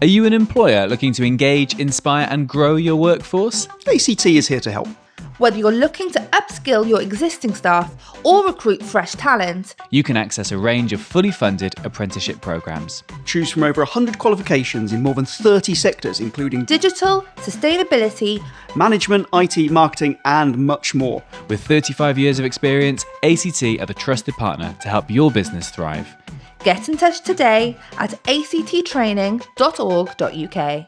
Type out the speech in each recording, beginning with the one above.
Are you an employer looking to engage, inspire and grow your workforce? ACT is here to help. Whether you're looking to upskill your existing staff or recruit fresh talent, You can access a range of fully funded apprenticeship programmes. Choose from over 100 qualifications in more than 30 sectors, including digital, sustainability, management, IT, marketing, and much more. With 35 years of experience, ACT are the trusted partner to help your business thrive. Get in touch today at acttraining.org.uk.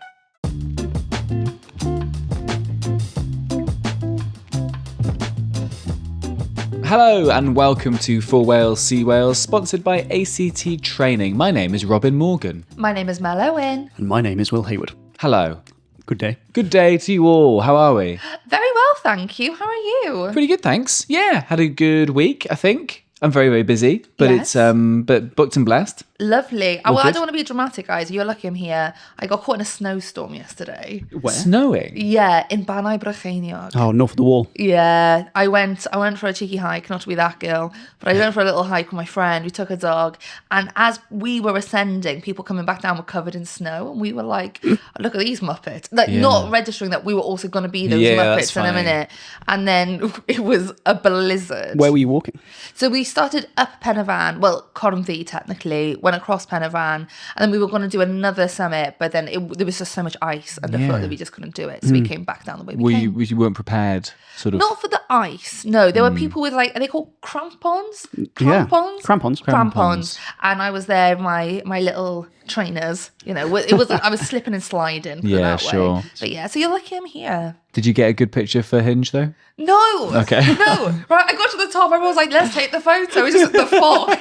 Hello and welcome to For Wales, See Wales, sponsored by ACT Training. My name is Robin Morgan. My name is Mel Owen. And my name is Will Hayward. Hello. Good day. Good day to you all. How are we? Very well, thank you. How are you? Pretty good, thanks. Yeah, had a good week, I think. I'm very, very busy, but Yes. but booked and blessed. Lovely. All I good. don't want to be dramatic, guys. You're lucky I'm here. I got caught in a snowstorm yesterday. Where? Snowing. Yeah, in Banau Brycheiniog. Oh, north of the wall. Yeah, I went for a cheeky hike, not to be that girl, but I went for a little hike with my friend. We took a dog, and as we were ascending, people coming back down were covered in snow, and we were like, oh, look at these Muppets. Like, Yeah. not registering that we were also going to be those Yeah, that's Muppets in a funny. minute. And then it was a blizzard. Where were you walking? So we started up Pen y Fan, well, Cornfee technically, went across Pen y Fan, and then we were going to do another summit, but then there was just so much ice underfoot Yeah. that we just couldn't do it. So we came back down the way we Were came. you weren't prepared, sort of? Not for the ice, no. There were people with are they called crampons? Yeah. Crampons? Crampons. Crampons. And I was there, my little trainers, it was I was slipping and sliding. put it Yeah, that way. sure. But yeah, so you're lucky I'm here. Did you get a good picture for Hinge though? No. Okay. No. Right, I got to the top, everyone was like, let's take the photo. It's just the fog.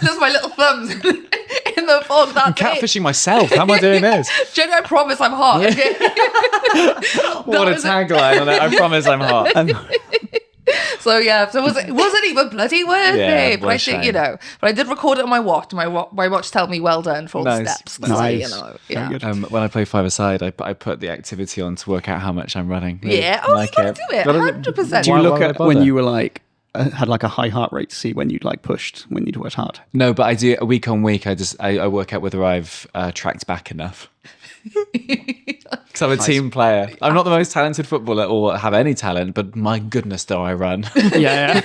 Just my little thumbs in the fog. That's it. Catfishing myself. How am I doing this? Jenny, I promise I'm hot. Okay? What a tagline on it. I promise I'm hot. So yeah, so it wasn't even bloody worth Yeah, it. But what a I think, shame. but I did record it on my watch. My watch told me well done for all the Nice. steps. So, Nice. yeah. Very good. When I play five-a-side, I put the activity on to work out how much I'm running. Yeah. Oh, you gotta do it. 100%. Do you Why look would I at when bother? you were like, had like a high heart rate to see when you'd like pushed, when you'd worked hard? No, but I do a week on week. I work out whether I've tracked back enough. Because I'm a team player. I'm not the most talented footballer or have any talent, but my goodness, do I run. Yeah.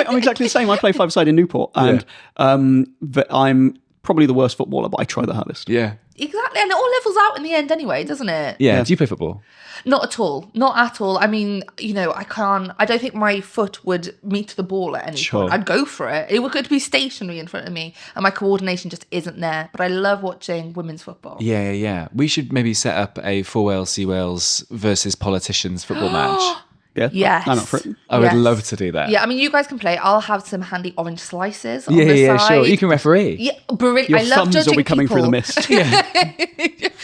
I'm exactly the same. I play five-a-side in Newport, and I'm probably the worst footballer, but I try the hardest. Yeah. Exactly. And it all levels out in the end anyway, doesn't it? Yeah. Do you play football? Not at all. Not at all. I mean, I don't think my foot would meet the ball at any Sure. point. I'd go for it. It would be stationary in front of me, and my coordination just isn't there. But I love watching women's football. Yeah. We should maybe set up a For Wales, See Wales versus politicians football match. Yeah. Yes. I'm up for it. I would Yes. love to do that. Yeah, I mean, you guys can play. I'll have some handy orange slices on Yeah, the yeah, side. sure. You can referee. Yeah, brilliant. Your I love thumbs judging will be coming people. through the mist.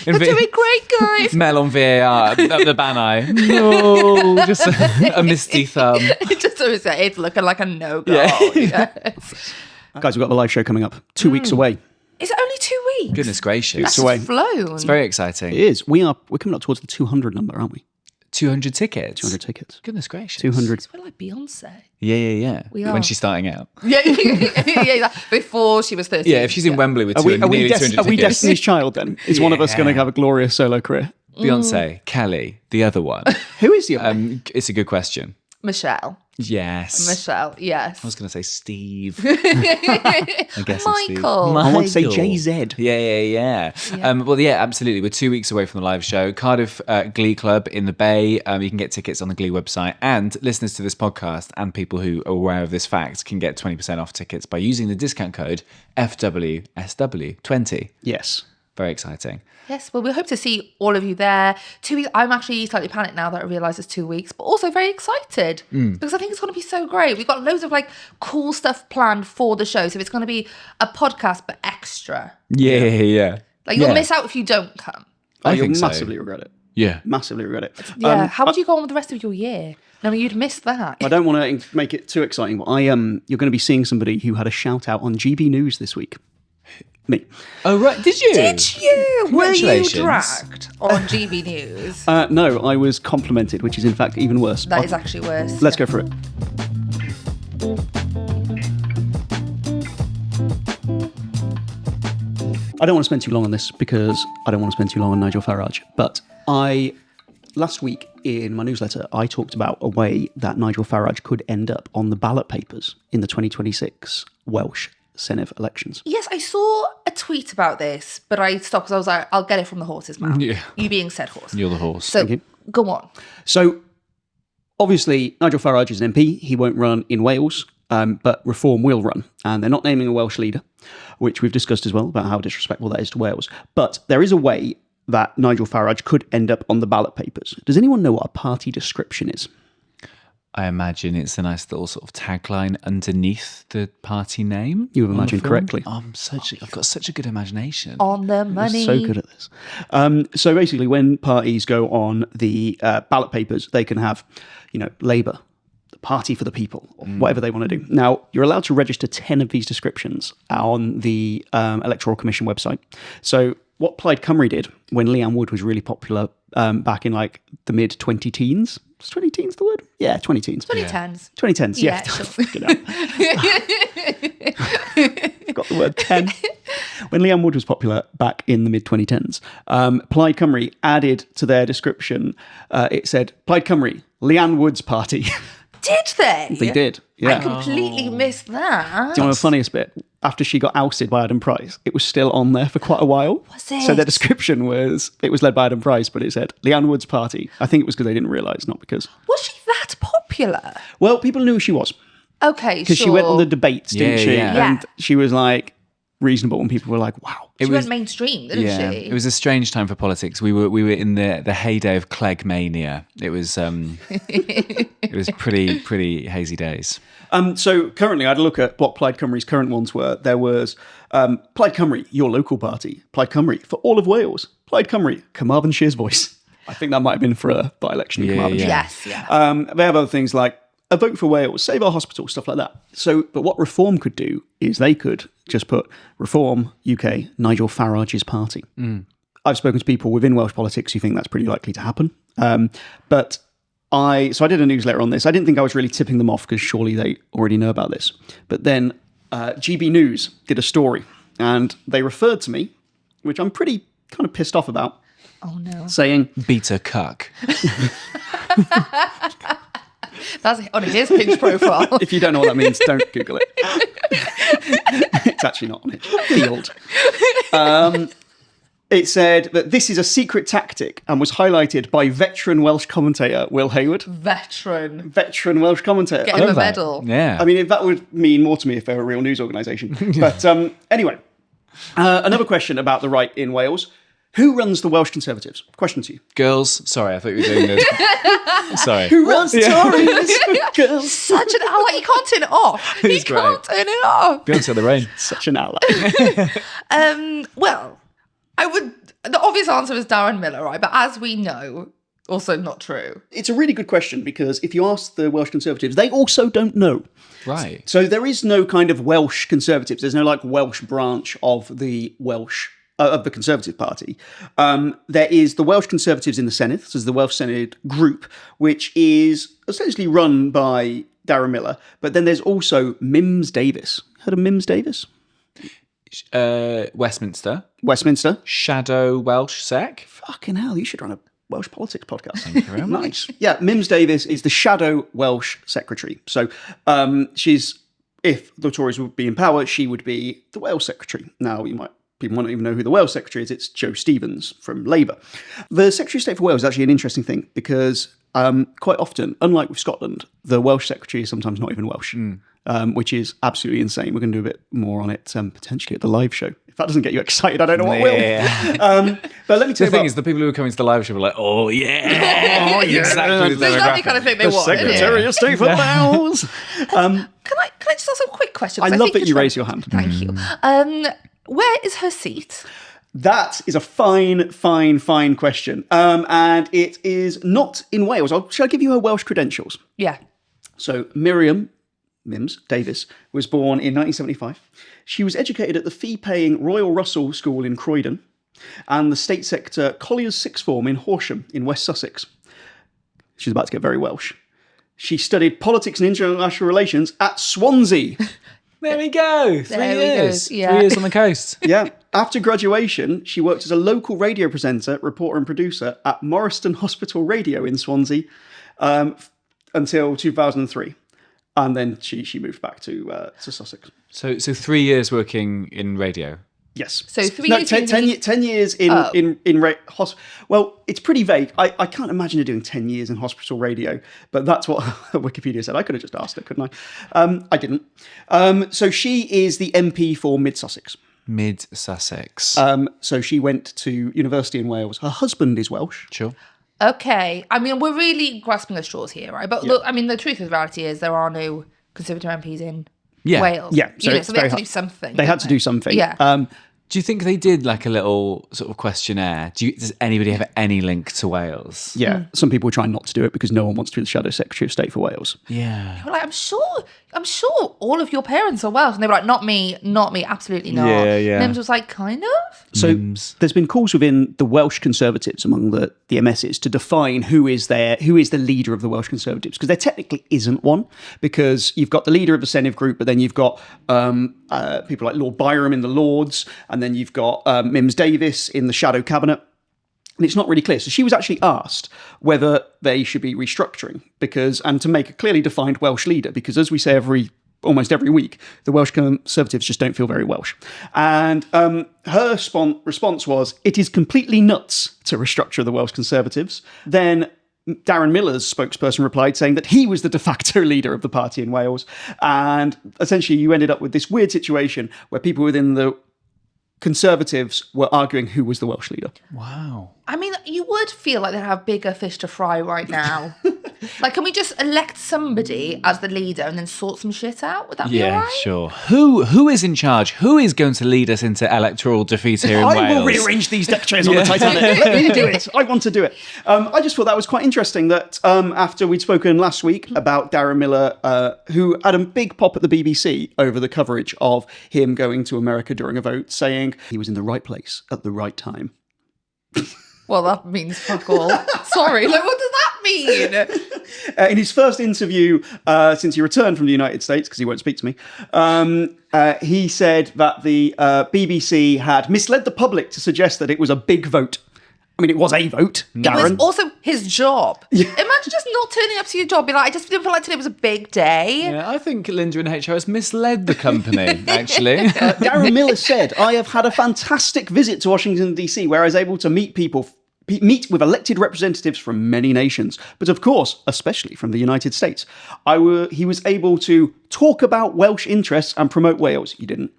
You're doing great, guys. Mel on VAR, up the Banai. No, just a misty thumb. It's looking like a no-go. Yeah. Yes. Guys, we've got the live show coming up 2 weeks away. Is it only 2 weeks? Goodness gracious. That's away. just flown. It's very exciting. It is. We're coming up towards the 200 number, aren't we? 200 tickets. 200 tickets. Goodness gracious. 200. We're like Beyonce. Yeah. We When are. she's starting out. Yeah, before she was 30. Yeah, if she's in Wembley with Are we nearly 200 are we tickets. Destiny's Child then? Is one of us going to have a glorious solo career? Beyonce, Kelly, the other one. Who is the other one? It's a good question. Michelle. Yes. Michelle, yes. I was going to say Steve. I guess it's Steve. Michael. I want to say Michael. JZ. Yeah. Well, yeah, absolutely. We're 2 weeks away from the live show. Cardiff Glee Club in the Bay. You can get tickets on the Glee website. And listeners to this podcast and people who are aware of this fact can get 20% off tickets by using the discount code FWSW20. Yes. Very exciting. Yes, well, we hope to see all of you there. 2 weeks. I'm actually slightly panicked now that I realise it's 2 weeks, but also very excited because I think it's going to be so great. We've got loads of cool stuff planned for the show. So it's going to be a podcast, but extra. Yeah. You'll miss out if you don't come. Oh, I you'll think so. massively regret it. Yeah. Massively regret it. Yeah. How would you go on with the rest of your year? I mean, you'd miss that. I don't want to make it too exciting, but you're going to be seeing somebody who had a shout out on GB News this week. Me. Oh, right. Did you? Did you? Were you Congratulations. dragged on GB News? No, I was complimented, which is in fact even worse. That is actually worse. Let's go for it. I don't want to spend too long on this because I don't want to spend too long on Nigel Farage. But last week in my newsletter, I talked about a way that Nigel Farage could end up on the ballot papers in the 2026 Welsh Senedd elections. Yes, I saw a tweet about this, but I stopped because I was like, I'll get it from the horse's mouth. Yeah. You being said horse. You're the horse. So go on. So obviously, Nigel Farage is an MP. He won't run in Wales, but Reform will run. And they're not naming a Welsh leader, which we've discussed as well about how disrespectful that is to Wales. But there is a way that Nigel Farage could end up on the ballot papers. Does anyone know what a party description is? I imagine it's a nice little sort of tagline underneath the party name. You have imagined correctly. I've got such a good imagination. On the money. So good at this. So basically, when parties go on the ballot papers, they can have, Labour, the Party for the People, or whatever they want to do. Now, you're allowed to register 10 of these descriptions on the Electoral Commission website. So what Plaid Cymru did when Leanne Wood was really popular back in like the mid-20-teens. Was 20-teens the word? Yeah, 20-teens. 2010s. 2010s, yeah. Sure. Got the word 10. When Leanne Wood was popular back in the mid-2010s, Plaid Cymru added to their description, it said, Plaid Cymru, Leanne Wood's party. Did they? They did, yeah. I completely missed that. Do you know the funniest bit? After she got ousted by Adam Price, it was still on there for quite a while. Was it? So their description was, it was led by Adam Price, but it said, Leanne Wood's party. I think it was because they didn't realise, not because... Was she that popular? Well, people knew who she was. Okay, Because she went on the debates, didn't she? Yeah. And she was like reasonable, and people were like, wow. She went mainstream, didn't she? It was a strange time for politics. We were in the heyday of Clegg mania. It was it was pretty hazy days. So currently, I had a look at what Plaid Cymru's current ones were. There was Plaid Cymru, your local party. Plaid Cymru for all of Wales. Plaid Cymru, Carmarthenshire's voice. I think that might have been for a by-election in Carmarthenshire. Yes, yeah. They have other things like a vote for Wales, save our hospital, stuff like that. So, but what Reform could do is they could just put Reform UK, Nigel Farage's party. I've spoken to people within Welsh politics who think that's pretty likely to happen. But I did a newsletter on this. I didn't think I was really tipping them off because surely they already know about this. But then GB News did a story and they referred to me, which I'm pretty kind of pissed off about. Oh no. Saying, Beta cuck. That's on his Pinch profile. if you don't know what that means, don't Google it. It's actually not on it. Field. It said that this is a secret tactic and was highlighted by veteran Welsh commentator Will Hayward. Veteran Welsh commentator. Get him a medal. Yeah. I mean, if that would mean more to me if they were a real news organisation. But anyway, another question about the right in Wales. Who runs the Welsh Conservatives? Question to you. Girls. Sorry, I thought you were doing this. Sorry. Who runs the Tories? Girls. Such an ally. You can't turn it off. You He's great. can't turn it off. Beyonce the rain. Such an ally. Well, the obvious answer is Darren Millar, right? But as we know, also not true. It's a really good question because if you ask the Welsh Conservatives, they also don't know. Right. So there is no kind of Welsh Conservatives. There's no like Welsh branch of the Welsh of the Conservative Party. There is the Welsh Conservatives in the Senedd. So there's the Welsh Senedd group, which is essentially run by Darren Millar. But then there's also Mims Davis. Heard of Mims Davis? Westminster. Shadow Welsh Sec. Fucking hell, you should run a Welsh politics podcast. Thank you very much. Nice. Yeah, Mims Davis is the Shadow Welsh Secretary. So she's, if the Tories would be in power, she would be the Wales Secretary. Now, people might not even know who the Wales Secretary is. It's Joe Stevens from Labour. The Secretary of State for Wales is actually an interesting thing because quite often, unlike with Scotland, the Welsh Secretary is sometimes not even Welsh, which is absolutely insane. We're going to do a bit more on it potentially at the live show. If that doesn't get you excited, I don't know what will. But let me tell you the thing is, the people who are coming to the live show are like, oh yeah, exactly the Exactly kind of thing they want. Secretary of State for Wales. Can I just ask a quick question? I love that you raise your hand. Thank you. Where is her seat? That is a fine question. And it is not in Wales. Shall I give you her Welsh credentials? Yeah. So Mims Davis was born in 1975. She was educated at the fee-paying Royal Russell School in Croydon and the state sector Collier's Sixth Form in Horsham in West Sussex. She's about to get very Welsh. She studied politics and international relations at Swansea. There we go. 3 years. Yeah. 3 years on the coast. Yeah. After graduation, she worked as a local radio presenter, reporter and producer at Morriston Hospital Radio in Swansea until 2003. And then she moved back to Sussex. So 3 years working in radio. Yes. So 3 years. 10 years in well, it's pretty vague. I can't imagine her doing 10 years in hospital radio, but that's what Wikipedia said. I could have just asked her, couldn't I? I didn't. So she is the MP for Mid Sussex. Mid Sussex. So she went to university in Wales. Her husband is Welsh. Sure. Okay. I mean, we're really grasping at straws here, right? But look, I mean, the truth of the reality is there are no Conservative MPs in Wales. Yeah. So they had to do something. They had to do something. Yeah. Do you think they did like a little sort of questionnaire? Does anybody have any link to Wales? Yeah. Some people try not to do it because no one wants to be the Shadow Secretary of State for Wales. Yeah. They were like, I'm sure all of your parents are Welsh. And they were like, not me, absolutely not. Yeah. Mims was like, kind of? So there's been calls within the Welsh Conservatives among the MSs to define who is the leader of the Welsh Conservatives, because there technically isn't one, because you've got the leader of the Senedd group, but then you've got people like Lord Byram in the Lords, and then you've got Mims Davis in the Shadow Cabinet. And it's not really clear. So she was actually asked whether they should be restructuring and to make a clearly defined Welsh leader, because as we say almost every week, the Welsh Conservatives just don't feel very Welsh. And her response was, it is completely nuts to restructure the Welsh Conservatives. Then Darren Millar's spokesperson replied saying that he was the de facto leader of the party in Wales. And essentially you ended up with this weird situation where people within the Conservatives were arguing who was the Welsh leader. Wow. I mean, you would feel like they'd have bigger fish to fry right now. Like, can we just elect somebody as the leader and then sort some shit out? Would that be all right? Yeah, sure. Who is in charge? Who is going to lead us into electoral defeat here in Wales? I will rearrange these deck chairs on the Titanic. Let me do it. I want to do it. I just thought that was quite interesting that after we'd spoken last week about Darren Millar, who had a big pop at the BBC over the coverage of him going to America during a vote, saying he was in the right place at the right time. Well, that means fuck all. Sorry, like, what does that mean? In his first interview since he returned from the United States, because he won't speak to me, he said that the BBC had misled the public to suggest that it was a big vote. I mean, it was a vote, Darren. It was also his job. Yeah. Imagine just not turning up to your job, be like, I just didn't feel like today was a big day. Yeah, I think Linda in HR has misled the company, actually. Darren Millar said, I have had a fantastic visit to Washington, D.C., where I was able to meet with elected representatives from many nations, but of course, especially from the United States. He was able to talk about Welsh interests and promote Wales. You didn't.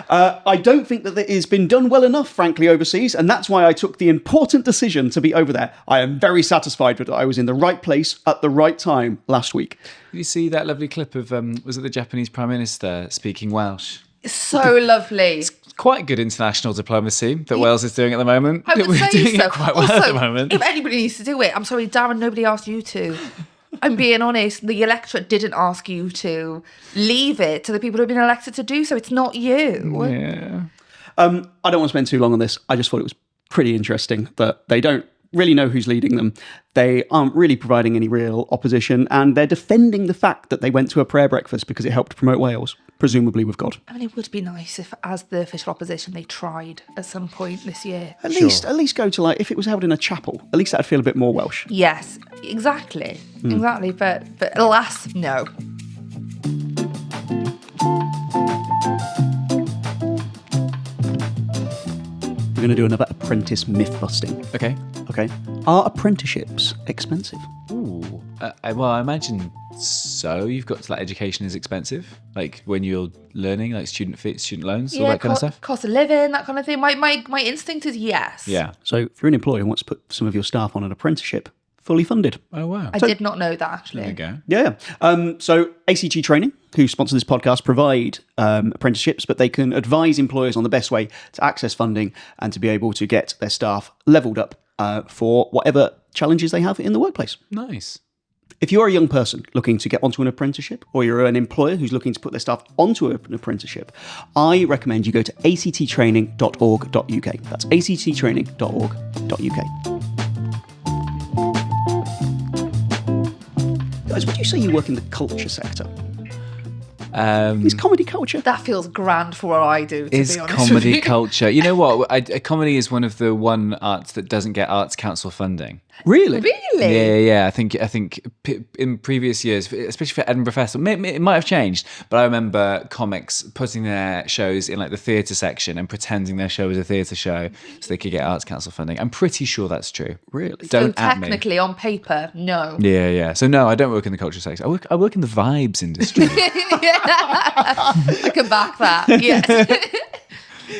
I don't think that it has been done well enough, frankly, overseas, and that's why I took the important decision to be over there. I am very satisfied that I was in the right place at the right time last week. Did you see that lovely clip of, was it the Japanese Prime Minister speaking Welsh? It's so lovely. Quite good international diplomacy that Wales is doing at the moment. I would We're say doing so. it quite well Also, at the moment. if anybody needs to do it, I'm sorry, Darren, nobody asked you to. I'm being honest. The electorate didn't ask you to. Leave it to the people who have been elected to do so. It's not you. Yeah. I don't want to spend too long on this. I just thought it was pretty interesting that they don't really know who's leading them. They aren't really providing any real opposition, and they're defending the fact that they went to a prayer breakfast because it helped promote Wales, presumably with God. I mean, it would be nice if, as the official opposition, they tried at some point this year. At least go to, like, if it was held in a chapel, at least that'd feel a bit more Welsh. Yes, exactly. Exactly. But alas, no. We're going to do another apprentice myth busting. Okay. Are apprenticeships expensive? Ooh. Well, I imagine so. You've got to, like, education is expensive. Like when you're learning, like student fees, student loans, all that kind of stuff. Cost of living, that kind of thing. My instinct is yes. Yeah. So if you're an employer who wants to put some of your staff on an apprenticeship, fully funded. Oh, wow. I did not know that, actually. There you go. Yeah. So ACT Training, who sponsor this podcast, provide apprenticeships, but they can advise employers on the best way to access funding and to be able to get their staff leveled up for whatever challenges they have in the workplace. Nice. If you're a young person looking to get onto an apprenticeship, or you're an employer who's looking to put their staff onto an apprenticeship, I recommend you go to acttraining.org.uk. That's acttraining.org.uk. Guys, would you say you work in the culture sector? It's comedy culture. That feels grand for what I do, to Is be honest comedy with you. culture. You know what? Comedy is one of the arts that doesn't get Arts Council funding. Really? Really? Yeah. I think in previous years, especially for Edinburgh Festival, it might have changed. But I remember comics putting their shows in like the theatre section and pretending their show was a theatre show so they could get Arts Council funding. I'm pretty sure that's true. Really? Don't So at me. technically, on paper, no. Yeah. So no, I don't work in the culture sector. I work in the vibes industry. I can back that. Yes.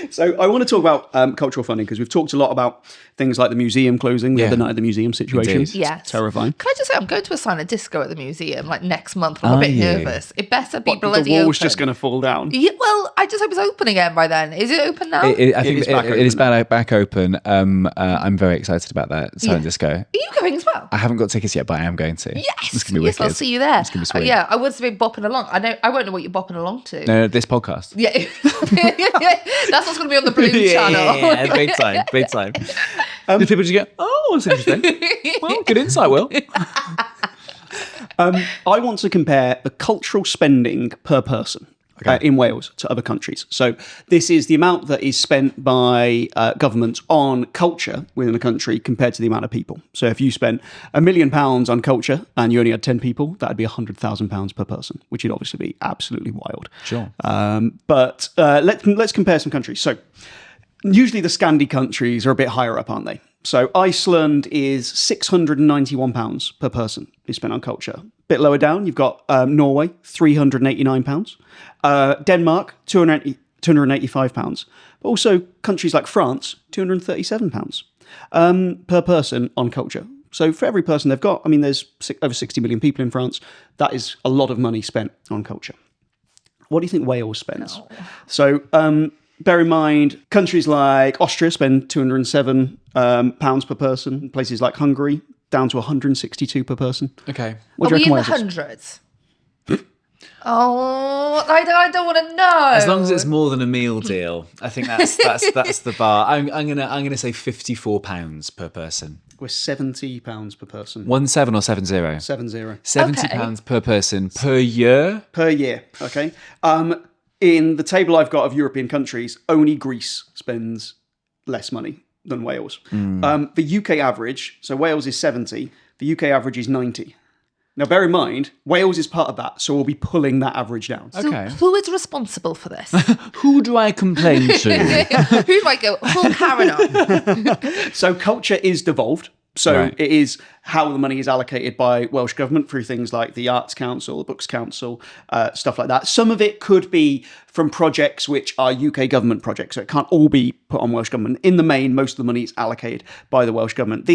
So I want to talk about cultural funding because we've talked a lot about things like the museum closing the other night, the museum situation. Indeed. Yes. Terrifying. Can I just say, I'm going to a silent disco at the museum like next month. I'm a bit you? nervous. It better be bloody The wall's open. just going to fall down. Yeah, well, I just hope it's open again by then. Is it open now? I think is back it is open. back open. I'm very excited about that silent disco. Are you going as well? I haven't got tickets yet, but I am going to. Yes. It's gonna be Yes, wicked. I'll see you there. It's gonna be sweet. Yeah, I was been bopping along. I won't know what you're bopping along to. No, this podcast. Yeah. That's what's going to be on the Blue channel. Yeah, big time. Did people just go, oh, that's interesting. Well, good insight, Will. I want to compare the cultural spending per person in Wales to other countries. So this is the amount that is spent by governments on culture within a country compared to the amount of people. So if you spent £1 million on culture and you only had 10 people, that'd be £100,000 per person, which would obviously be absolutely wild. Sure. But let's compare some countries. So usually the Scandi countries are a bit higher up, aren't they? So Iceland is £691 per person is spent on culture. A bit lower down, you've got Norway, £389. Denmark, £285. But also countries like France, £237 per person on culture. So for every person they've got, I mean, there's over 60 million people in France. That is a lot of money spent on culture. What do you think Wales spends? No. So bear in mind, countries like Austria spend £207 per person. Places like Hungary, down to 162 per person. Okay. What Are do we you in reckon the Wales is? hundreds? Oh, I don't want to know. As long as it's more than a meal deal, I think that's the bar. I'm gonna say £54 per person. We're £70 per person. 17 or 70? 70 £70 per person per year. per year. Okay. In the table I've got of European countries, only Greece spends less money than Wales. The UK average, so Wales is 70, the UK average is 90. Now, bear in mind, Wales is part of that, so we'll be pulling that average down. So Okay. who is responsible for this? Who do I complain to? Who do I go full Karen on? So culture is devolved. So Right. it is how the money is allocated by Welsh Government through things like the Arts Council, the Books Council, stuff like that. Some of it could be from projects which are UK government projects, so it can't all be put on Welsh Government. In the main, most of the money is allocated by the Welsh Government.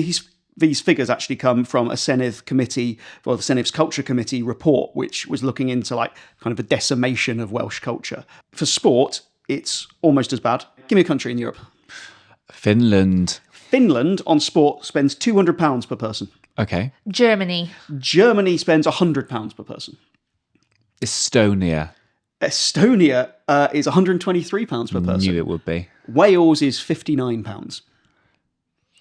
These figures actually come from a Senedd committee, or the Senedd Culture Committee report, which was looking into like kind of a decimation of Welsh culture. For sport, it's almost as bad. Give me a country in Europe. Finland. Finland on sport spends £200 per person. Okay. Germany. Germany spends £100 per person. Estonia. Estonia is £123 per person. Knew it would be. Wales is £59,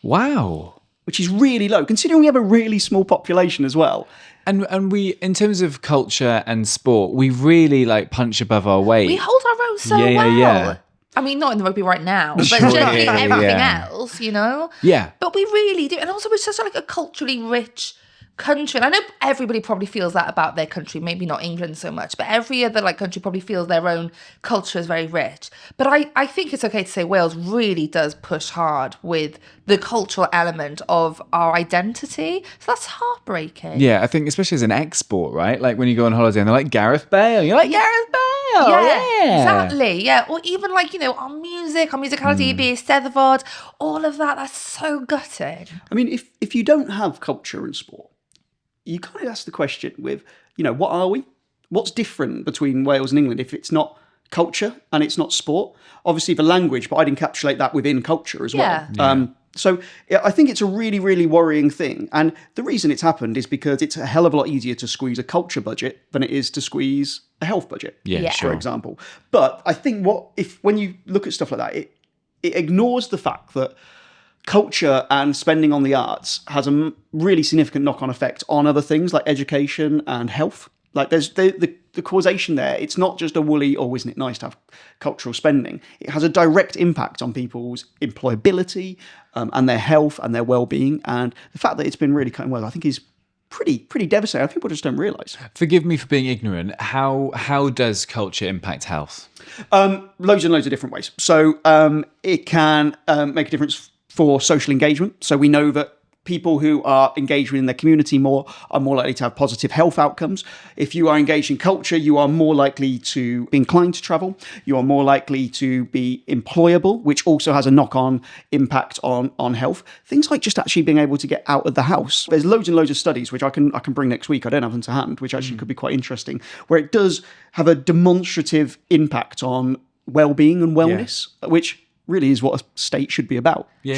Wow. which is really low, considering we have a really small population as well. And we, in terms of culture and sport, we really like punch above our weight. We hold our own so Yeah, well. yeah. I mean, not in the rugby right now, but Sure, generally yeah, everything yeah. else, you know? Yeah. But we really do. And also, we're such like a culturally rich country. And I know everybody probably feels that about their country, maybe not England so much, but every other like country probably feels their own culture is very rich. But I think it's okay to say Wales really does push hard with the cultural element of our identity. So that's heartbreaking. Yeah, I think especially as an export, right? Like when you go on holiday and they're like Gareth Bale, you're like Gareth Bale, yeah. Exactly. Yeah. Or even like, you know, our music, our musicality, be it Steddfod, all of that, that's so gutted. I mean, if you don't have culture and sport, you kind of ask the question with, you know, what are we? What's different between Wales and England if it's not culture and it's not sport? Obviously the language, but I'd encapsulate that within culture as well. Yeah. So I think it's a really, really worrying thing. And the reason it's happened is because it's a hell of a lot easier to squeeze a culture budget than it is to squeeze a health budget, Yeah. for example. But I think when you look at stuff like that, it ignores the fact that culture and spending on the arts has a really significant knock-on effect on other things like education and health. Like there's the causation there. It's not just a woolly, oh, isn't it nice to have cultural spending? It has a direct impact on people's employability and their health and their well-being. And the fact that it's been really going well, I think is pretty devastating. People just don't realise. Forgive me for being ignorant. How does culture impact health? Loads and loads of different ways. So it can make a difference for social engagement. So we know that people who are engaged within their community more are more likely to have positive health outcomes. If you are engaged in culture, you are more likely to be inclined to travel. You are more likely to be employable, which also has a knock-on impact on health. Things like just actually being able to get out of the house. There's loads and loads of studies, which I can bring next week. I don't have them to hand, which actually could be quite interesting, where it does have a demonstrative impact on well-being and wellness, which really is what a state should be about. Yeah.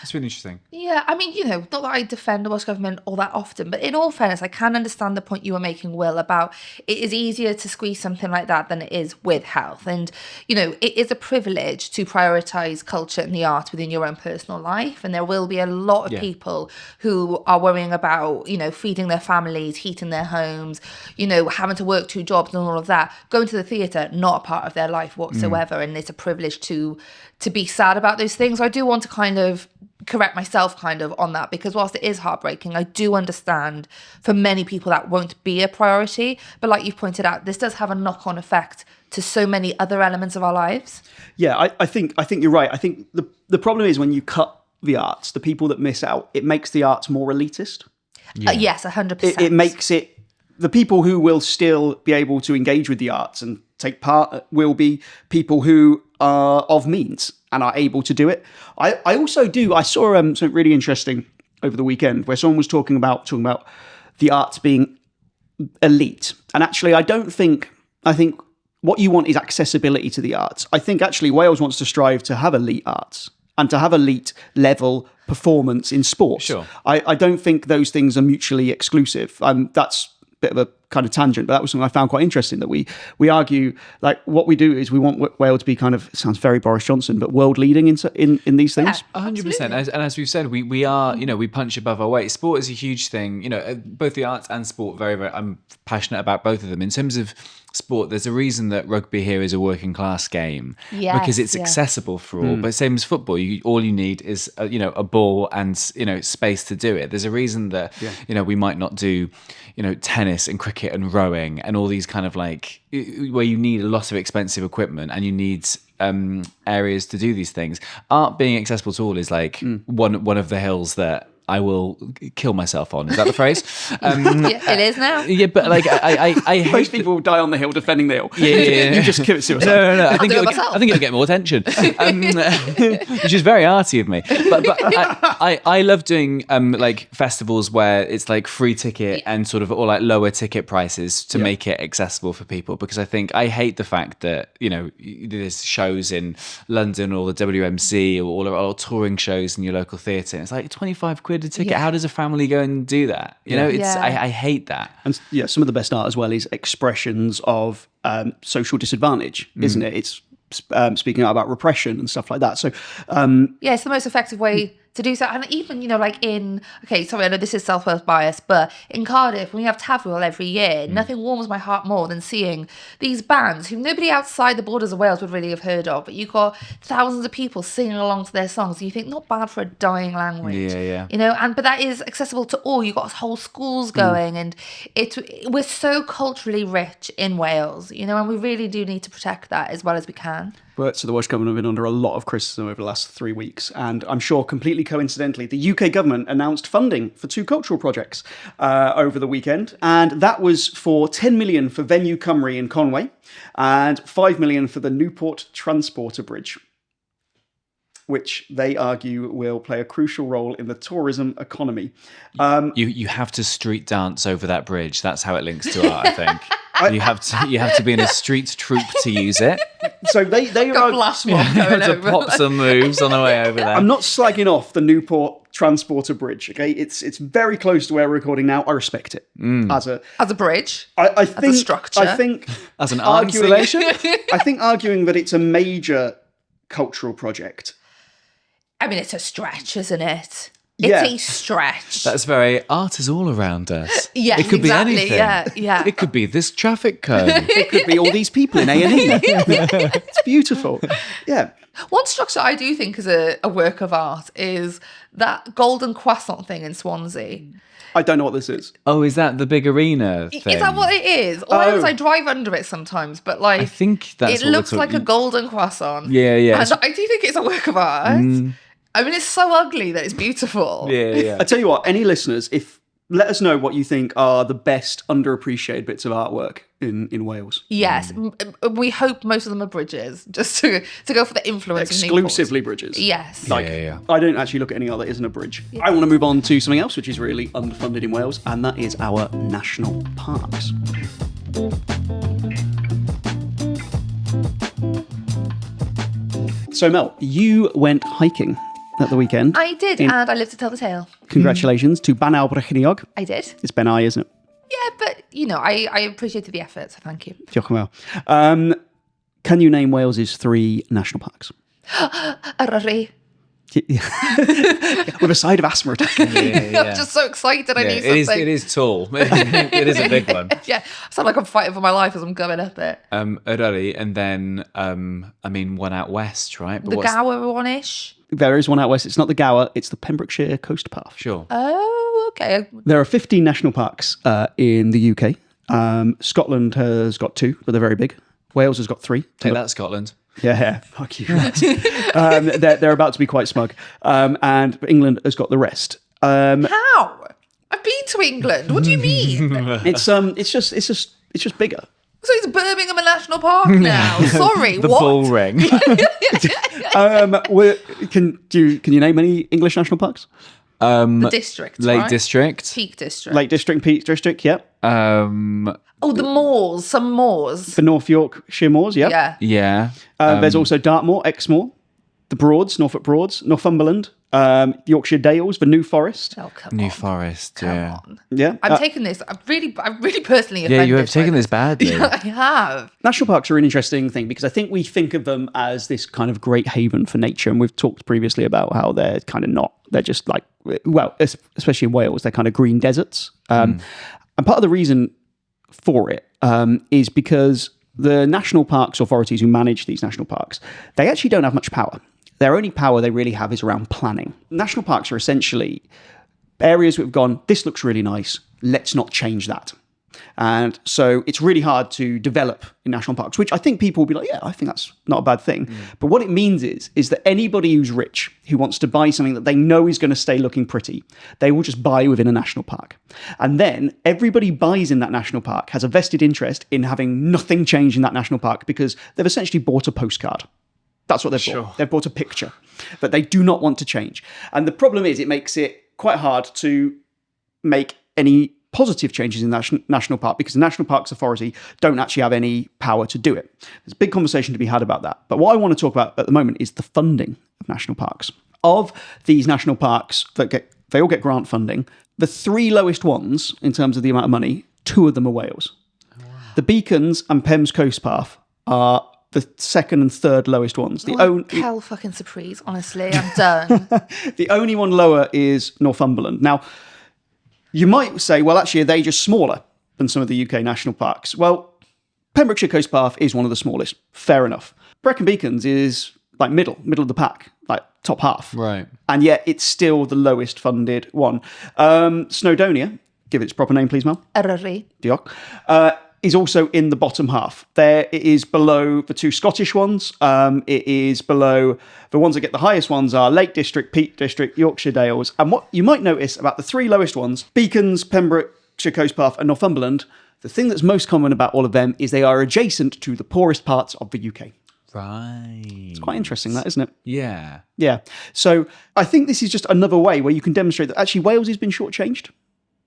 It's really interesting. Yeah, I mean, not that I defend the Welsh Government all that often, but in all fairness, I can understand the point you were making, Will, about it is easier to squeeze something like that than it is with health. And, it is a privilege to prioritise culture and the arts within your own personal life. And there will be a lot of people who are worrying about, feeding their families, heating their homes, having to work 2 jobs and all of that. Going to the theatre, not a part of their life whatsoever. And it's a privilege to be sad about those things. I do want to kind of correct myself on that, because whilst it is heartbreaking, I do understand for many people that won't be a priority. But like you've pointed out, this does have a knock-on effect to so many other elements of our lives. Yeah, I think you're right. I think the problem is when you cut the arts, the people that miss out, it makes the arts more elitist. Yes, 100%. It makes it, the people who will still be able to engage with the arts and take part will be people who are of means and are able to do it. I saw something really interesting over the weekend where someone was talking about the arts being elite. And actually, I think what you want is accessibility to the arts. I think actually Wales wants to strive to have elite arts and to have elite level performance in sports. Sure. I don't think those things are mutually exclusive. That's a bit of a kind of tangent, but that was something I found quite interesting, that we argue, like, what we do is we want Wales to be kind of, it sounds very Boris Johnson, but world leading in these things. 100%. And as we've said, we are, we punch above our weight. Sport is a huge thing, both the arts and sport, very, very, I'm passionate about both of them. In terms of sport, there's a reason that rugby here is a working class game, because it's accessible for all. But same as football, all you need is a ball and space to do it. There's a reason that we might not do tennis and cricket and rowing and all these kind of like where you need a lot of expensive equipment and you need areas to do these things. Art being accessible to all is like one of the hills that I will kill myself on. Is that the phrase? It is now. Yeah, but like I hate most people die on the hill defending the hill. Yeah. You just commit suicide. No. I think it'll get more attention, which is very arty of me. But I love doing like festivals where it's like free ticket and sort of or like lower ticket prices to make it accessible for people, because I hate the fact that there's shows in London or the WMC or touring shows in your local theatre, and it's like 25 quid a ticket. How does a family go and do that? I hate that. And some of the best art as well is expressions of social disadvantage, isn't it? It's speaking out about repression and stuff like that. So it's the most effective way to do so. And even, like I know this is South Wales bias, but in Cardiff, when we have Tafwyl every year, nothing warms my heart more than seeing these bands who nobody outside the borders of Wales would really have heard of, but you've got thousands of people singing along to their songs, and you think, not bad for a dying language. But that is accessible to all. You've got whole schools going, and we're so culturally rich in Wales, and we really do need to protect that as well as we can. But so the Welsh Government have been under a lot of criticism over the last 3 weeks, and I'm sure completely coincidentally, the UK government announced funding for 2 cultural projects over the weekend, and that was for 10 million for Venue Cymru in Conway and 5 million for the Newport Transporter Bridge, which they argue will play a crucial role in the tourism economy. You have to street dance over that bridge. That's how it links to art, I think. You have to be in a street troupe to use it. So they got flash mob going to over. pop some moves on the way over there. I'm not slagging off the Newport Transporter Bridge. Okay, it's very close to where we're recording now. I respect it as a bridge. I think as a structure. I think as an art installation. I think arguing that it's a major cultural project. I mean, it's a stretch, isn't it? Yeah. It's a stretch. That's very, art is all around us. Yes, it could exactly, be anything. yeah. It could be this traffic cone. It could be all these people in A&E. It's beautiful. Yeah. One structure I do think is a work of art is that golden croissant thing in Swansea. I don't know what this is. Oh, is that the big arena thing? Is that what it is? Or else I drive under it sometimes, but like I think that's it what looks we're like a talking- golden croissant. Yeah, yeah. And I do think it's a work of art. I mean, it's so ugly that it's beautiful. Yeah. I tell you what, any listeners, let us know what you think are the best underappreciated bits of artwork in Wales. Yes, we hope most of them are bridges, just to go for the influence. Exclusively bridges. Yes. Yeah. I don't actually look at any other that isn't a bridge. I want to move on to something else which is really underfunded in Wales, and that is our national parks. So Mel, you went hiking at the weekend. I did, and I lived to tell the tale. Congratulations to Banal Brychiniog. I did. It's Ben I, isn't it? Yeah, but, I appreciated the effort, so thank you. Diolch yn fawr. Can you name Wales's 3 national parks? Eryri. With a side of asthma attack. I'm just so excited I knew something. It is tall. It is a big one. Yeah, I sound like I'm fighting for my life as I'm going up it. Eryri, and then, one out west, right? But The Gower one-ish. There is one out west. It's not the Gower, it's the Pembrokeshire Coast Path. Sure. Oh, okay. There are 15 national parks in the UK. Scotland has got 2, but they're very big. Wales has got 3. Take that, Scotland. Yeah, fuck you. They're about to be quite smug. And England has got the rest. How? I've been to England. What do you mean? It's just bigger. So it's Birmingham a national park now. Sorry, The what? bull ring. Can you name any English national parks? The district, Lake right? District. Peak District. Lake District, Peak District, yep. Oh, the moors. Some moors. The North Yorkshire Moors, yep. Yeah. Yeah. There's also Dartmoor, Exmoor, the Broads, Norfolk Broads, Northumberland, Yorkshire Dales, the New Forest. Oh, come New on. Forest. Come Yeah. on. Yeah. I'm taking this. I'm really personally offended. Yeah, you have by taken this badly. Yeah, I have. National parks are an interesting thing because I think we think of them as this kind of great haven for nature. And we've talked previously about how they're kind of not. They're just like, well, especially in Wales, they're kind of green deserts. And part of the reason for it is because the national parks authorities who manage these national parks, they actually don't have much power. Their only power they really have is around planning. National parks are essentially areas that have gone, this looks really nice, let's not change that. And so it's really hard to develop in national parks, which I think people will be like, yeah, I think that's not a bad thing. But what it means is that anybody who's rich, who wants to buy something that they know is going to stay looking pretty, they will just buy within a national park. And then everybody buys in that national park has a vested interest in having nothing change in that national park because they've essentially bought a postcard. That's what they've bought. They've bought a picture, but they do not want to change. And the problem is it makes it quite hard to make any positive changes in the national park because the National Parks Authority don't actually have any power to do it. There's a big conversation to be had about that. But what I want to talk about at the moment is the funding of national parks. Of these national parks they all get grant funding. The 3 lowest ones in terms of the amount of money, 2 of them are Wales. Oh, wow. The Beacons and Pembs Coast Path are the 2nd and 3rd lowest ones. Hell fucking surprise, honestly. I'm done. The only one lower is Northumberland. Now, you might say, well, actually, are they just smaller than some of the UK national parks? Well, Pembrokeshire Coast Path is one of the smallest. Fair enough. Brecon Beacons is like middle of the pack, like top half. Right. And yet it's still the lowest funded one. Snowdonia, give it its proper name, please, Mel. Eryri. Diolch. Is also in the bottom half. There it is below the 2 Scottish ones. It is below the ones that get the highest ones are Lake District, Peak District, Yorkshire Dales. And what you might notice about the 3 lowest ones, Beacons, Pembrokeshire Coast Path and Northumberland, the thing that's most common about all of them is they are adjacent to the poorest parts of the UK. Right. It's quite interesting that, isn't it? Yeah. Yeah. So I think this is just another way where you can demonstrate that actually Wales has been shortchanged.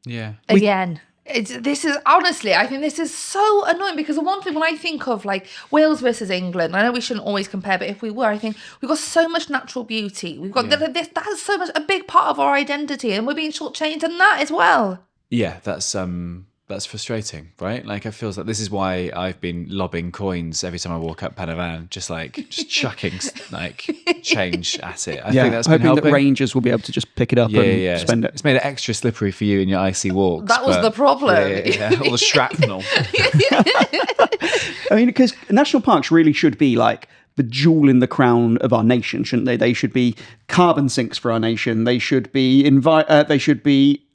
Yeah. Again. This is honestly, I think this is so annoying because the one thing when I think of like Wales versus England, I know we shouldn't always compare, but if we were, I think we've got so much natural beauty. We've got that's so much a big part of our identity, and we're being shortchanged in that as well. Yeah, that's that's frustrating, right? Like, it feels like this is why I've been lobbing coins every time I walk up Panavan, just chucking like change at it. I think that's been hoping helping. that rangers will be able to just pick it up and spend it. It's made it extra slippery for you in your icy walks. That was the problem. All the shrapnel. I mean, because national parks really should be like the jewel in the crown of our nation, shouldn't they? They should be carbon sinks for our nation. They should be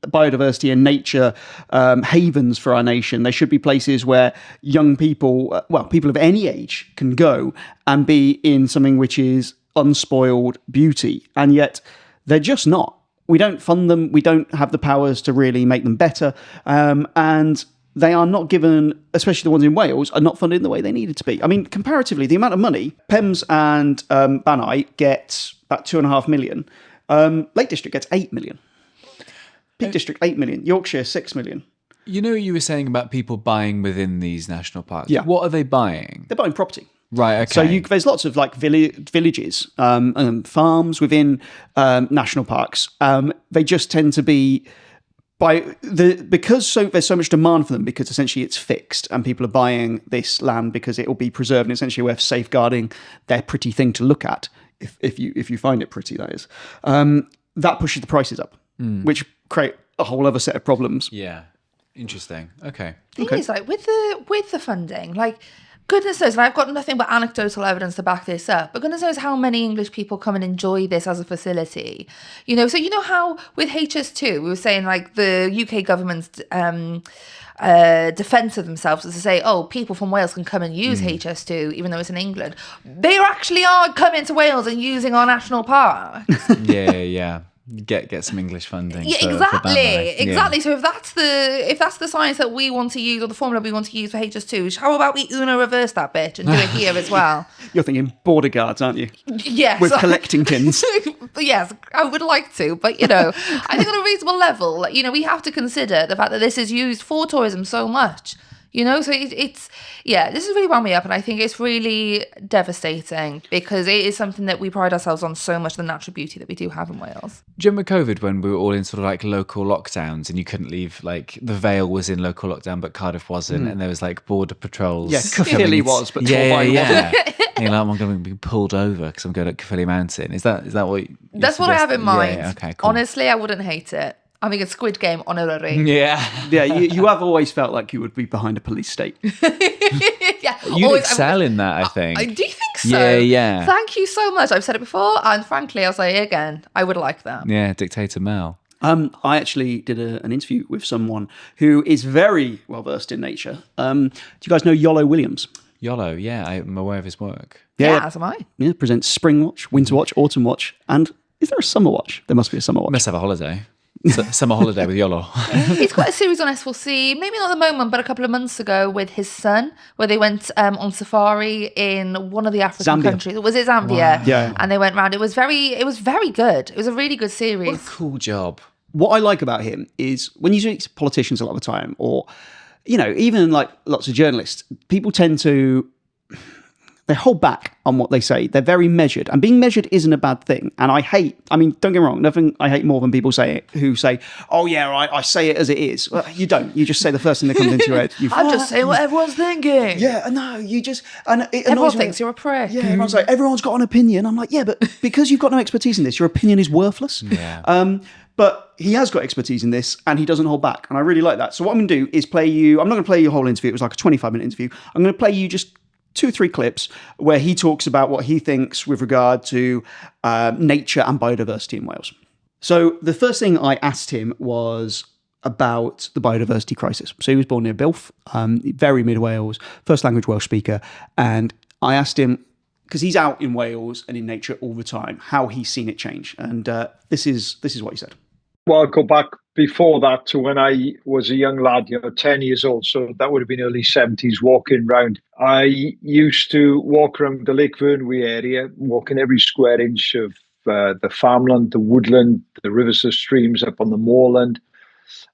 biodiversity and nature havens for our nation. They should be places where young people, people of any age, can go and be in something which is unspoiled beauty. And yet they're just not. We don't fund them. We don't have the powers to really make them better. And they are not given, especially the ones in Wales, are not funded in the way they needed to be. I mean, comparatively, the amount of money, Pems and Banai get about 2.5 million. Lake District gets 8 million. Peak District, 8 million. Yorkshire, 6 million. You know what you were saying about people buying within these national parks? Yeah. What are they buying? They're buying property. Right, okay. So there's lots of like villages, farms within national parks. They just tend to be because there's so much demand for them, because essentially it's fixed and people are buying this land because it will be preserved and essentially we're safeguarding their pretty thing to look at, if you find it pretty, that is. That pushes the prices up, which create a whole other set of problems. Yeah, interesting. Okay. Thing is, like with the funding, like goodness knows, and I've got nothing but anecdotal evidence to back this up, but goodness knows how many English people come and enjoy this as a facility. So you know how with HS2, we were saying like the UK government's defence of themselves is to say, oh, people from Wales can come and use HS2, even though it's in England. They actually are coming to Wales and using our national park. Yeah. Get some English funding. Yeah, for exactly. So if that's the science that we want to use, or the formula we want to use for HS2, how about we Uno reverse that bit and do it here as well? You're thinking border guards, aren't you? Yes. With collecting tins. Yes, I would like to, but I think on a reasonable level, we have to consider the fact that this is used for tourism so much. So this is really wound me up, and I think it's really devastating because it is something that we pride ourselves on so much, the natural beauty that we do have in Wales. Do you remember COVID when we were all in sort of like local lockdowns and you couldn't leave, like the Vale was in local lockdown but Cardiff wasn't, and there was like border patrols. Yeah, Caerphilly was, but Torfaen wasn't. And you're like, I'm going to be pulled over because I'm going up Caerphilly Mountain. Is that what? That's what I have in mind. Yeah, okay, cool. Honestly, I wouldn't hate it. I think it's Squid Game honorary. Yeah. Yeah, you have always felt like you would be behind a police state. Yeah. You'd excel in that, I think. Do you think so? Yeah. Thank you so much. I've said it before, and frankly, I'll say it again. I would like that. Yeah, Dictator Mel. I actually did an interview with someone who is very well versed in nature. Do you guys know Iolo Williams? Iolo, yeah, I'm aware of his work. Yeah, as am I. Yeah, presents Spring Watch, Winter Watch, Autumn Watch, and is there a Summer Watch? There must be a Summer Watch. Must have a holiday. Summer holiday with Iolo. He's got a series on S4C, maybe not at the moment, but a couple of months ago with his son, where they went on safari in one of the African countries. Was it Zambia? Wow. Yeah. And they went round. It was very good. It was a really good series. What a cool job. What I like about him is when you speak to politicians a lot of the time, or, even like lots of journalists, people tend to, they hold back on what they say. They're very measured, and being measured isn't a bad thing. And don't get me wrong, nothing I hate more than people who say, oh yeah, I say it as it is. Well, you don't. You just say the first thing that comes into your head. I'm just saying what everyone's thinking. Yeah, no, you just... And everyone thinks you're a prick. Yeah, everyone's like, everyone's got an opinion. I'm like, yeah, but because you've got no expertise in this, your opinion is worthless. Yeah. But he has got expertise in this, and he doesn't hold back. And I really like that. So what I'm going to do is play you... I'm not going to play you a whole interview. It was like a 25-minute interview. I'm going to play you just 2-3 clips where he talks about what he thinks with regard to nature and biodiversity in Wales. So the first thing I asked him was about the biodiversity crisis. So he was born near Bilf, very mid-Wales, first language Welsh speaker. And I asked him, because he's out in Wales and in nature all the time, how he's seen it change. And this is what he said. Well, I'll go back before that to when I was a young lad, 10 years old. So that would have been early 70s, walking around. I used to walk around the Lake Vyrnwy area, walking every square inch of the farmland, the woodland, the rivers and streams up on the moorland.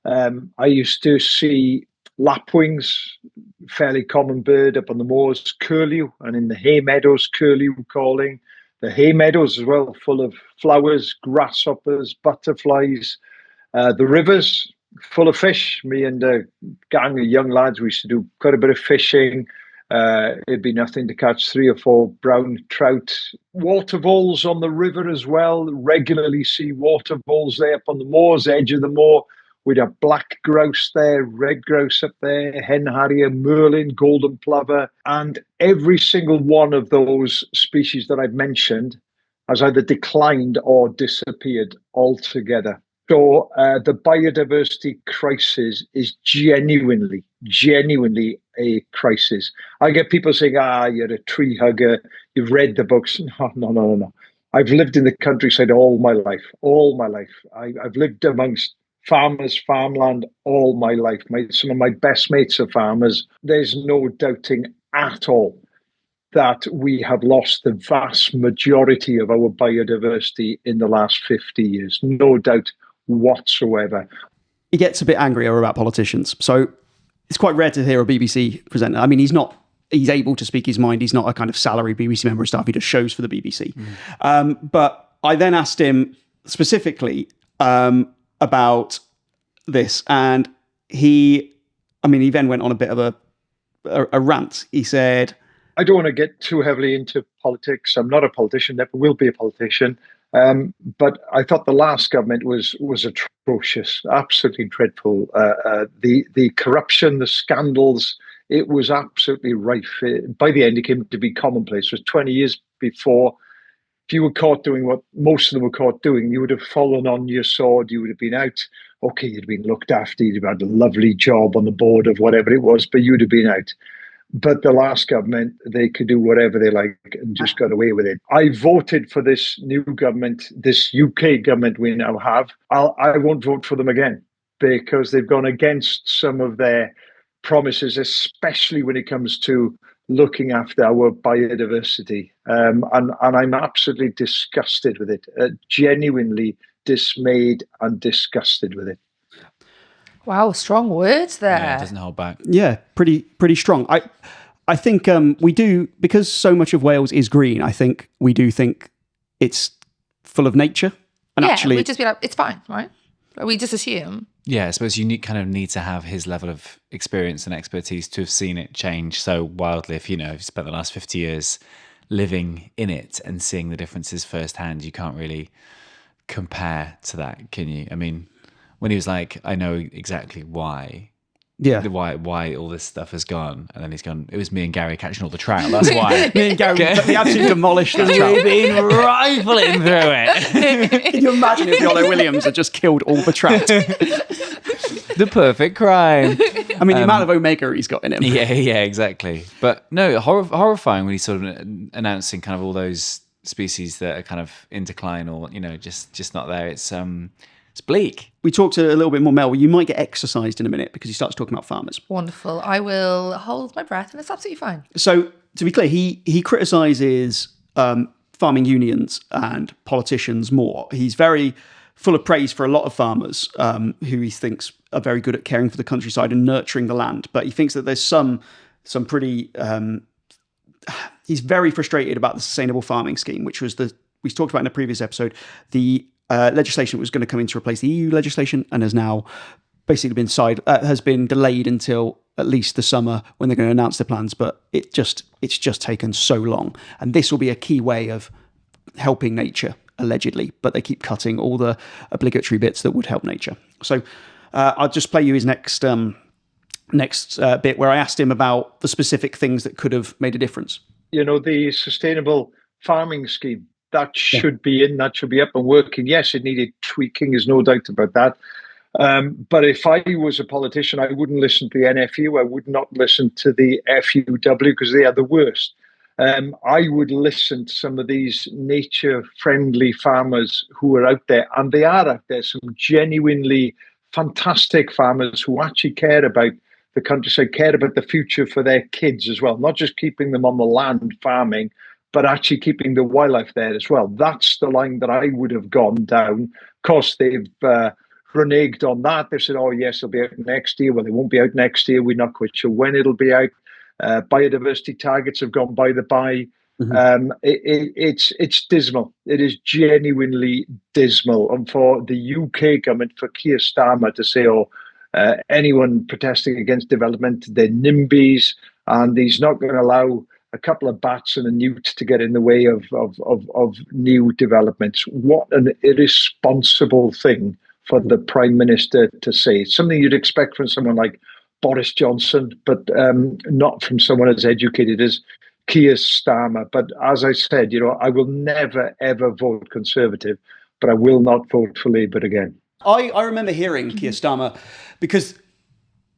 I used to see lapwings, fairly common bird up on the moors, curlew, and in the hay meadows, curlew calling. The hay meadows as well, full of flowers, grasshoppers, butterflies. The rivers, full of fish. Me and a gang of young lads, we used to do quite a bit of fishing. It'd be nothing to catch 3 or 4 brown trout. Water voles on the river as well. Regularly see water voles there up on the moors, edge of the moor. We'd have black grouse there, red grouse up there, hen harrier, merlin, golden plover. And every single one of those species that I've mentioned has either declined or disappeared altogether. So the biodiversity crisis is genuinely a crisis. I get people saying, you're a tree hugger, you've read the books. No. I've lived in the countryside all my life. I've lived amongst farmers, farmland all my life. Some of my best mates are farmers. There's no doubting at all that we have lost the vast majority of our biodiversity in the last 50 years. No doubt whatsoever. He gets a bit angrier about politicians. So it's quite rare to hear a BBC presenter. I mean, he's able to speak his mind. He's not a kind of salaried BBC member of staff. He does shows for the BBC. But I then asked him specifically about this, and he then went on a bit of a rant. He said, I don't want to get too heavily into politics. I'm not a politician, never will be a politician. But I thought the last government was atrocious, absolutely dreadful. The corruption, the scandals, it was absolutely rife. By the end, it came to be commonplace. It was 20 years before. If you were caught doing what most of them were caught doing, you would have fallen on your sword. You would have been out. Okay, you'd have been looked after. You'd have had a lovely job on the board of whatever it was, but you'd have been out. But the last government, they could do whatever they like and just got away with it. I voted for this new government, this UK government we now have. I won't vote for them again because they've gone against some of their promises, especially when it comes to looking after our biodiversity. And I'm absolutely disgusted with it, genuinely dismayed and disgusted with it. Wow, strong words there. Yeah, it doesn't hold back. Yeah, pretty strong. I think we do, because so much of Wales is green, I think we do think it's full of nature. And actually, we just be like, it's fine, right? We just assume. Yeah, I suppose you kind of need to have his level of experience and expertise to have seen it change so wildly. If you spent the last 50 years living in it and seeing the differences firsthand, you can't really compare to that, can you? I mean, when he was like, I know exactly why. Yeah. Why all this stuff has gone. And then he's gone, it was me and Gary catching all the trout. That's why. Me and Gary, we absolutely demolished the trout. We've been rifling through it. Can you imagine if Iolo Williams had just killed all the trout? The perfect crime. I mean, the amount of omega he's got in him. Yeah, exactly. But no, horrifying when he's sort of announcing kind of all those species that are kind of in decline or, just not there. It's bleak. We talked a little bit more, Mel. You might get exercised in a minute because he starts talking about farmers. Wonderful. I will hold my breath and it's absolutely fine. So, to be clear, he criticises farming unions and politicians more. He's very full of praise for a lot of farmers who he thinks are very good at caring for the countryside and nurturing the land. But he thinks that there's some pretty... he's very frustrated about the sustainable farming scheme, which was we talked about in a previous episode, the legislation was going to come in to replace the EU legislation and has now basically has been delayed until at least the summer when they're going to announce their plans. But it's just taken so long. And this will be a key way of helping nature, allegedly. But they keep cutting all the obligatory bits that would help nature. So I'll just play you his next bit where I asked him about the specific things that could have made a difference. The sustainable farming scheme, that should be up and working. Yes, it needed tweaking, there's no doubt about that. But if I was a politician, I wouldn't listen to the NFU. I would not listen to the FUW because they are the worst. I would listen to some of these nature-friendly farmers who are out there, and they are out there, some genuinely fantastic farmers who actually care about the countryside, care about the future for their kids as well, not just keeping them on the land farming, but actually keeping the wildlife there as well. That's the line that I would have gone down. Of course, they've reneged on that. They've said, oh, yes, it'll be out next year. Well, they won't be out next year. We're not quite sure when it'll be out. Biodiversity targets have gone by the by. Mm-hmm. It's dismal. It is genuinely dismal. And for the UK government, for Keir Starmer to say, oh, anyone protesting against development, they're NIMBYs, and he's not going to allow a couple of bats and a newt to get in the way of new developments. What an irresponsible thing for the Prime Minister to say. It's something you'd expect from someone like Boris Johnson, but not from someone as educated as Keir Starmer. But as I said, I will never, ever vote Conservative, but I will not vote for Labour again. I remember hearing Keir Starmer, because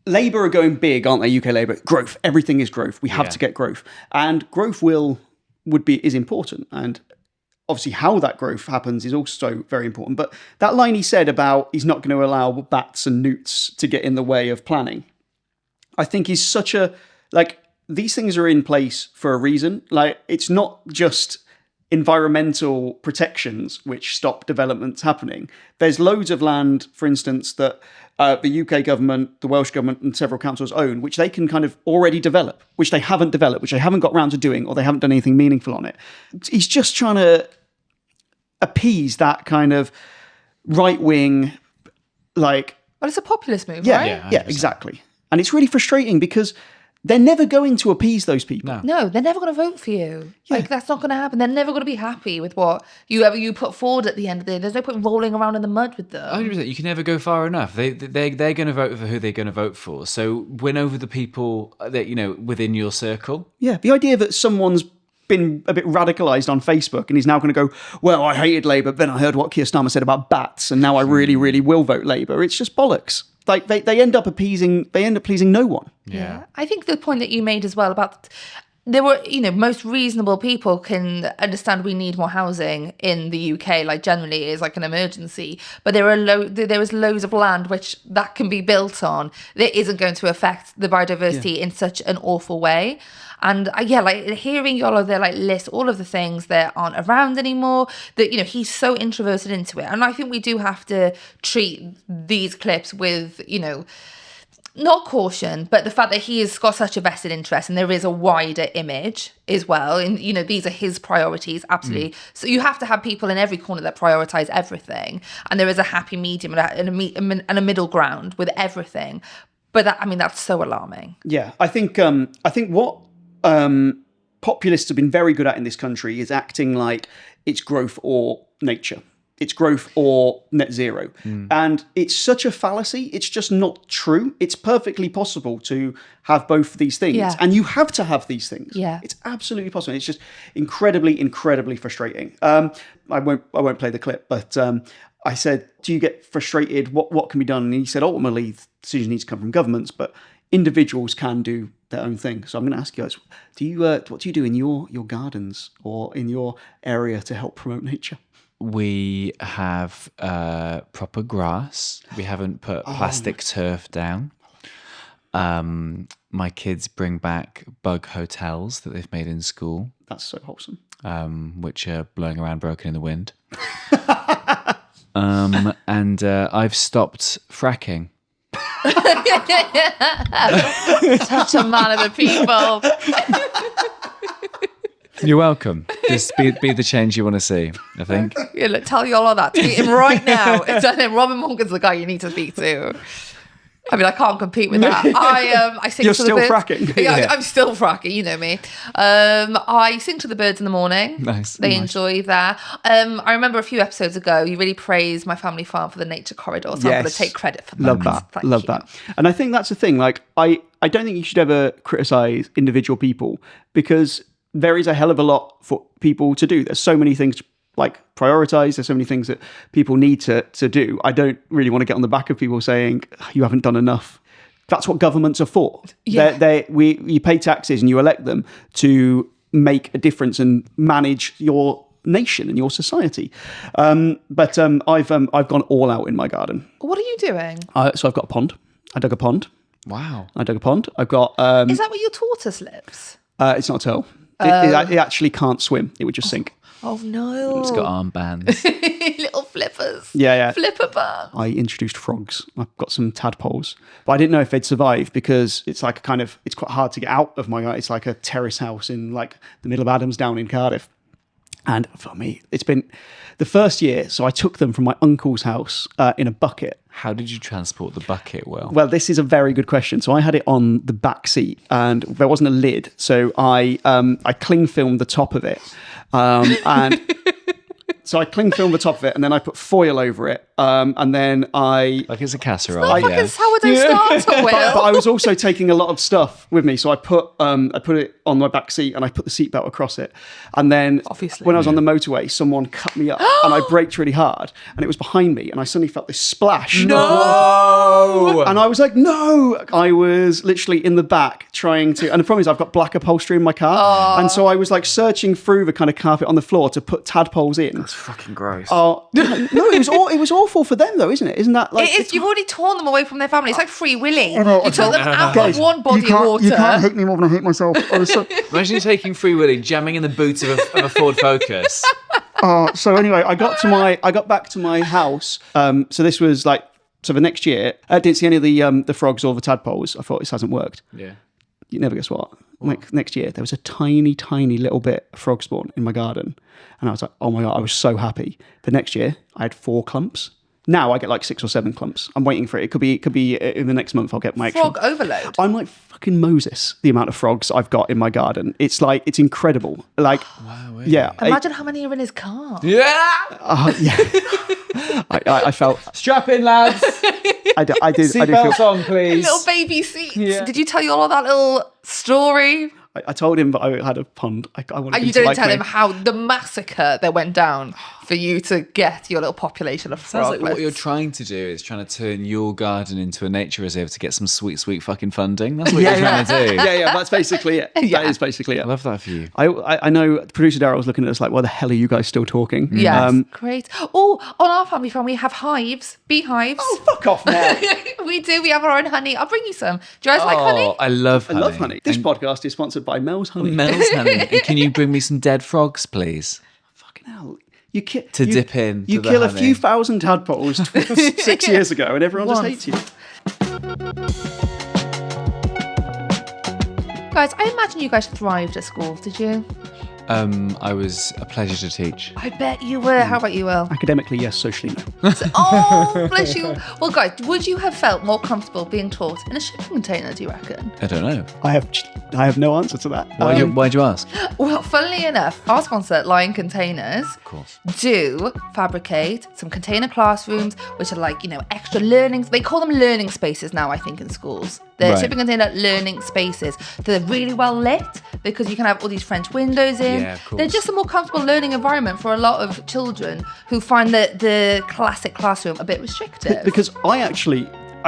Labour are going big, aren't they? UK Labour, growth. Everything is growth. We have to get growth, and growth is important, and obviously how that growth happens is also very important. But that line he said about he's not going to allow bats and newts to get in the way of planning, I think is such a, these things are in place for a reason. It's not just environmental protections which stop developments happening. There's loads of land, for instance, that the UK government, the Welsh government and several councils own, which they can kind of already develop, which they haven't developed, which they haven't got round to doing, or they haven't done anything meaningful on it. He's just trying to appease that kind of right-wing, Well, it's a populist move, right? Yeah, exactly. And it's really frustrating because they're never going to appease those people. No, they're never going to vote for you. Yeah. That's not going to happen. They're never going to be happy with what you put forward at the end of the day. There's no point rolling around in the mud with them. 100%. You can never go far enough. They're going to vote for who they're going to vote for. So win over the people that within your circle. Yeah, the idea that someone's been a bit radicalised on Facebook and he's now going to go, well, I hated Labour, but then I heard what Keir Starmer said about bats, and now I really, really will vote Labour. It's just bollocks. They end up pleasing no one. Yeah. I think the point that you made as well about there were, most reasonable people can understand we need more housing in the UK, generally is an emergency. But there is loads of land which that can be built on that isn't going to affect the biodiversity in such an awful way. And hearing Iolo there list all of the things that aren't around anymore, that he's so introverted into it. And I think we do have to treat these clips with, not caution, but the fact that he has got such a vested interest and there is a wider image as well. And, these are his priorities, absolutely. So you have to have people in every corner that prioritise everything. And there is a happy medium and a middle ground with everything. But that's so alarming. Yeah, I think what populists have been very good at in this country is acting like it's growth or nature. It's growth or net zero. And it's such a fallacy. It's just not true. It's perfectly possible to have both of these things. Yeah. And you have to have these things. Yeah. It's absolutely possible. It's just incredibly, incredibly frustrating. I won't play the clip, but I said, do you get frustrated? What can be done? And he said, ultimately, the decision needs to come from governments, but individuals can do their own thing. So I'm going to ask you guys, what do you do in your gardens or in your area to help promote nature? We have proper grass. We haven't put plastic turf down. My kids bring back bug hotels that they've made in school. That's so wholesome. Which are blowing around broken in the wind. And I've stopped fracking. Such a man of the people. You're welcome. Just be the change you want to see, I think. Yeah, look, tell Iolo that. Tweet him right now. Tell him Robin Morgan's the guy you need to speak to. I can't compete with that. I sing You're to still the birds. fracking. Yeah, I'm still fracking. You know me. I sing to the birds in the morning. Nice. They enjoy that. I remember a few episodes ago, you really praised my family farm for the nature corridor, so I'm going to take credit for that. Love that. Thank you. And I think that's the thing. I don't think you should ever criticise individual people, because there is a hell of a lot for people to do. There's so many things to prioritise. There's so many things that people need to do. I don't really want to get on the back of people saying you haven't done enough. That's what governments are for. Yeah. You pay taxes and you elect them to make a difference and manage your nation and your society. But I've gone all out in my garden. What are you doing? So I've got a pond. I dug a pond. Wow. I dug a pond. I've got... Is that where your tortoise lives? It's not a turtle. It actually can't swim. It would just sink. Oh no! It's got armbands. Little flippers. Yeah. Flipper bands. I introduced frogs. I've got some tadpoles, but I didn't know if they'd survive because it's it's quite hard to get out of my. It's like a terrace house in the middle of Adamsdown in Cardiff. And for me, it's been the first year. So I took them from my uncle's house in a bucket. How did you transport the bucket, Will? Well, this is a very good question. So I had it on the back seat, and there wasn't a lid. So I cling filmed the top of it, and so I cling filmed the top of it, and then I put foil over it, and then I Like it's a casserole. Like a sourdough starter, Will. but I was also taking a lot of stuff with me, so I put it on my back seat and I put the seatbelt across it. And then Obviously. when I was on the motorway, someone cut me up and I braked really hard, and it was behind me, and I suddenly felt this splash. No! And I was like, no! I was literally in the back trying to, and the problem is I've got black upholstery in my car, and so I was like searching through the kind of carpet on the floor to put tadpoles in. That's fucking gross. Oh no! It was awful for them though, isn't it? Isn't that like? It is. You've already torn them away from their family. It's like Free Willy. know. You took them out Guys, of one body of water. You can't hate me more than I hate myself. Imagine you taking Free Willy, jamming in the boot of a Ford Focus. So anyway, I got back to my house. So this was like, so the next year, I didn't see any of the frogs or the tadpoles. I thought this hasn't worked. Yeah. You never guess what? Like next year, there was a tiny, tiny little bit of frog spawn in my garden, and I was like, oh my god, I was so happy. The next year, I had 4 clumps. Now I get like 6 or 7 clumps. I'm waiting for it. It could be in the next month. I'll get my extra. Frog overload. I'm like fucking Moses. The amount of frogs I've got in my garden. It's like it's incredible. Like, yeah. Imagine how many are in his car. Yeah! Yeah. I felt. Strap in, lads. I did feel. Seatbelts on, please. Little baby seats. Yeah. Did you tell you all of that little story? I told him that I had a pond. I wanted And him you to didn't like tell me. him how the massacre that went down for you to get your little population of Sounds like froglets. what you're trying to do is trying to turn your garden into a nature reserve to get some sweet, sweet fucking funding. That's what you're trying to do. Yeah, that's basically it. Yeah. That is basically it. I love that for you. I know producer Darryl was looking at us like, why the hell are you guys still talking? Yes, great. Oh, on our family farm, we have hives, beehives. Oh, fuck off now. We do. We have our own honey. I'll bring you some. Do you guys like honey? Oh, I love I honey. love honey. This podcast is sponsored by Mel's Honey. Mel's honey. And can you bring me some dead frogs, please? Fucking hell. You dip in. You to the kill a honey. few thousand tadpoles 6 years ago, and everyone just Once. hates you. Guys, I imagine you guys thrived at school, did you? I was a pleasure to teach. I bet you were. How about you, Will? Academically, yes. Socially, no. Oh, bless you. Well, guys, would you have felt more comfortable being taught in a shipping container, do you reckon? I don't know. I have no answer to that. Why'd you ask? Well, funnily enough, our sponsor, Lion Containers, Of course. do fabricate some container classrooms, which are like, extra learning. They call them learning spaces now, I think, in schools. They're Right. shipping container learning spaces. They're really well lit because you can have all these French windows in. Yeah, of course. They're just a more comfortable learning environment for a lot of children who find the classic classroom a bit restrictive. Because I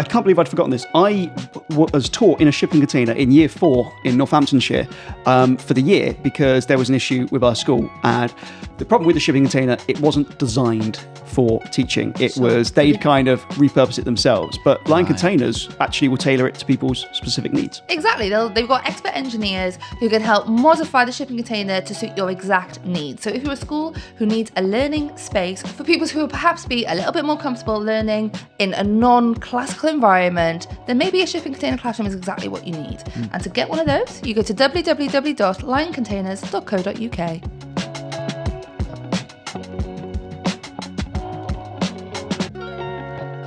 can't believe I'd forgotten this. I was taught in a shipping container in year 4 in Northamptonshire for the year because there was an issue with our school. And the problem with the shipping container, it wasn't designed for teaching. They'd kind of repurpose it themselves. But Lion Containers actually will tailor it to people's specific needs. Exactly. They've got expert engineers who can help modify the shipping container to suit your exact needs. So if you're a school who needs a learning space for people who will perhaps be a little bit more comfortable learning in a non-classical environment, then maybe a shipping container classroom is exactly what you need. And to get one of those, you go to www.lioncontainers.co.uk.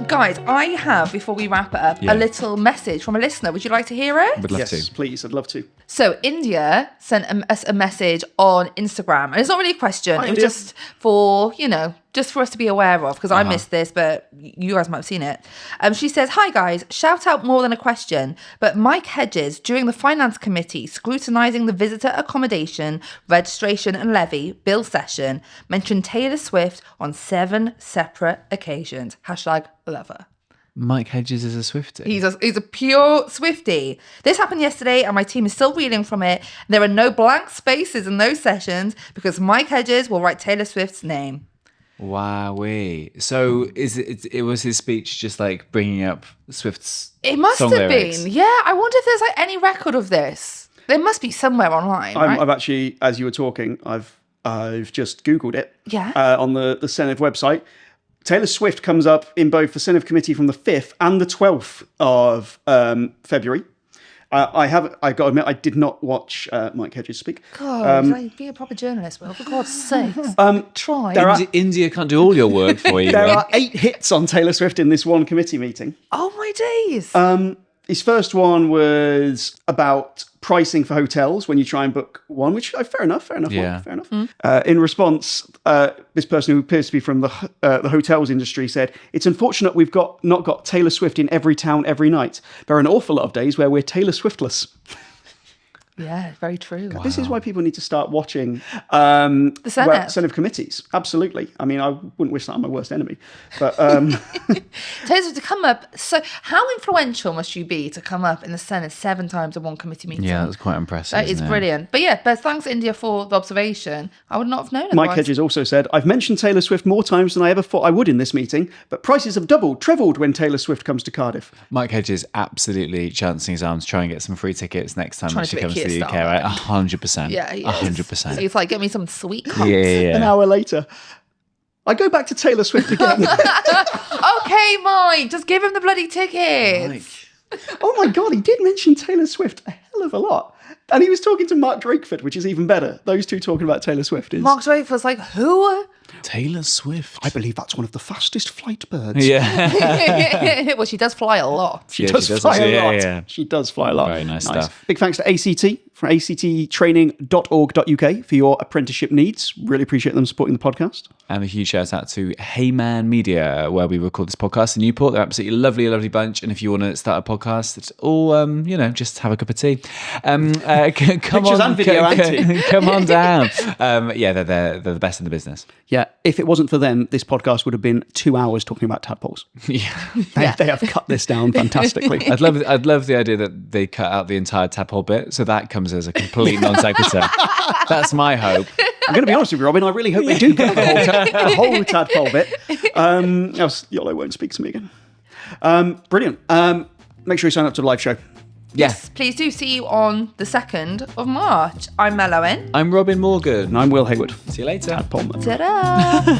Guys, I have, before we wrap it up, Yeah. a little message from a listener. Would you like to hear it? Would love Yes, to. please. I'd love to. So India sent us a message on Instagram, and it's not really a question. Hi, it was India. just for, just for us to be aware of, because I missed this, but you guys might have seen it. She says, "Hi guys, shout out more than a question, but Mike Hedges, during the Finance Committee scrutinising the visitor accommodation, registration and levy bill session, mentioned Taylor Swift on 7 separate occasions. #lover. Mike Hedges is a Swiftie. He's a pure Swiftie. This happened yesterday and my team is still reeling from it. There are no blank spaces in those sessions because Mike Hedges will write Taylor Swift's name." Wowee. So it was his speech just like bringing up Swift's It must song have lyrics? been. Yeah, I wonder if there's any record of this. There must be somewhere online, right? I've actually, as you were talking, I've just Googled it. Yeah. On the Senedd website. Taylor Swift comes up in both the Senedd committee from the 5th and the 12th of February. I got to admit, I did not watch Mike Hedges speak. God, like, be a proper journalist, Will, for God's sake. Try. India can't do all your work for you. There are 8 hits on Taylor Swift in this one committee meeting. Oh, my days. His first one was about pricing for hotels when you try and book one, which fair enough. Yeah. Fair enough. In response, this person who appears to be from the hotels industry said, "It's unfortunate we've not got Taylor Swift in every town every night. There are an awful lot of days where we're Taylor Swiftless." Yeah, very true. This is why people need to start watching The Senate. Senate committees. Absolutely. I mean, I wouldn't wish that on my worst enemy. But Taylor Swift to come up. So, how influential must you be to come up in the Senate 7 times in one committee meeting? Yeah, that's quite impressive. That is brilliant. But yeah, but thanks, India, for the observation. I would not have known. Mike Hedges also said, "I've mentioned Taylor Swift more times than I ever thought I would in this meeting, but prices have doubled, trebled when Taylor Swift comes to Cardiff." Mike Hedges absolutely chancing his arm to try and get some free tickets next time Trying she to comes be a to the Keir UK, Starmer. right? 100%. Yeah, he is. 100%. He's like, get me some sweet cunts. Yeah. An hour later, I go back to Taylor Swift again. Okay, Mike, just give him the bloody tickets. Oh my God, he did mention Taylor Swift a hell of a lot. And he was talking to Mark Drakeford, which is even better. Those two talking about Taylor Swift is... Mark Drake was like, who? Taylor Swift. I believe that's one of the fastest flight birds. Yeah. Well, she does fly a lot. She does fly a lot. Yeah. She does fly a lot. Very nice stuff. Big thanks to ACT from acttraining.org.uk for your apprenticeship needs. Really appreciate them supporting the podcast. And a huge shout out to Heyman Media, where we record this podcast in Newport. They're absolutely lovely bunch. And if you want to start a podcast, it's all, just have a cup of tea. Come Pictures on, and video and come on down. They're the best in the business. Yeah, if it wasn't for them, this podcast would have been 2 hours talking about tadpoles. Yeah. They have cut this down fantastically. I'd love the idea that they cut out the entire tadpole bit, so that comes as a complete non sequitur. That's my hope. I'm going to be honest with you, Robin. I really hope they do cut the whole tadpole bit. Else Iolo won't speak to me again. Brilliant. Make sure you sign up to the live show. Yes, please do. See you on the 2nd of March. I'm Mel Owen. I'm Robin Morgan. And I'm Will Hayward. See you later. Tadpole. Ta-da!